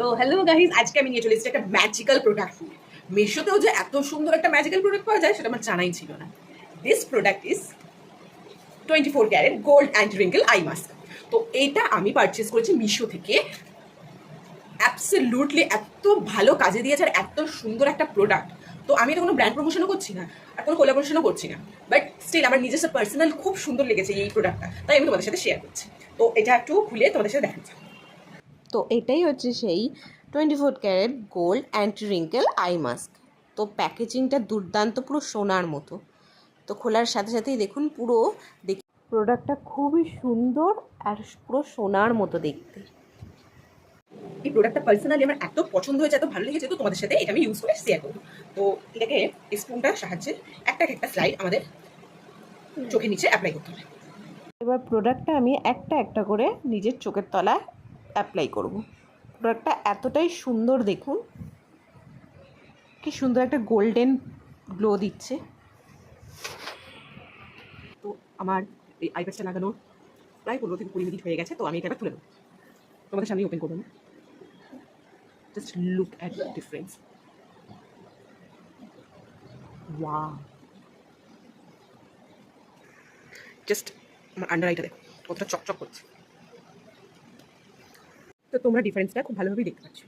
তো hello guys, আজকে আমি নিয়ে চলে এসেছি একটা ম্যাজিক্যাল প্রোডাক্ট নিয়ে। মিশোতেও যে এত সুন্দর একটা ম্যাজিক্যাল প্রোডাক্ট পাওয়া যায় সেটা আমার জানাই ছিল না। This product is 24 carat gold and wrinkle eye mask. তো এইটা আমি পারচেস করেছি মিশো থেকে। অ্যাবসলিউটলি এত ভালো কাজে দিয়েছে আর এত সুন্দর একটা প্রোডাক্ট। তো আমি এটা কোনো ব্র্যান্ড প্রমোশনও করছি না আর কোনো কোলাবোরেশনও করছি না, বাট স্টিল আমার নিজস্ব পার্সোনাল খুব সুন্দর লেগেছে এই প্রোডাক্টটা, তাই আমি তোমাদের সাথে শেয়ার করছি। তো এটা একটু খুলে তোমাদের সাথে দেখাচ্ছি। তো এটাই হচ্ছে সেই 24 carat gold and wrinkle eye mask. তো প্যাকেজিংটা দুর্দান্ত, পুরো সোনার মতো। তো খোলার সাথে সাথেই দেখুন পুরো প্রোডাক্টটা খুবই সুন্দর আর পুরো সোনার মতো দেখতে। এই প্রোডাক্টটা পার্সোনালি আমার এত পছন্দ হয়েছে, এত ভালো লেগেছে, তো তোমাদের সাথে এটা আমি ইউজ করে শেয়ার করবো। তো এটাকে স্পুনটার সাহায্যে একটা একটা স্লাইড আমাদের চোখের নিচে অ্যাপ্লাই করতে হবে। এবার প্রোডাক্টটা আমি একটা একটা করে নিজের চোখের তলায় অ্যাপ্লাই করব। প্রোডাক্টটা এতটাই সুন্দর, দেখুন কি সুন্দর একটা গোল্ডেন গ্লো দিচ্ছে। তো আমার এই আইপ্যাডটা লাগানোর প্রায় 15 থেকে 20 মিনিট হয়ে গেছে। তো আমি এটা তুলে দেবো, তোমাদের সামনে ওপেন করবো। Just look at the difference. Wow, just আমার আন্ডার আইটা দেখো কতটা চকচক করছে। তো তোমরা ডিফারেন্সটা খুব ভালোভাবেই দেখতে পাচ্ছ।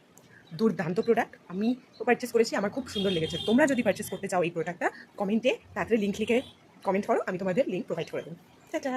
দুর্দান্ত প্রোডাক্ট, আমি তো পারচেস করেছি, আমার খুব সুন্দর লেগেছে। তোমরা যদি পারচেস করতে চাও এই প্রোডাক্টটা, কমেন্টে তাড়াতাড়ি লিঙ্ক লিখে কমেন্ট করো, আমি তোমাদের লিঙ্ক প্রোভাইড করে দেবো। টাটা।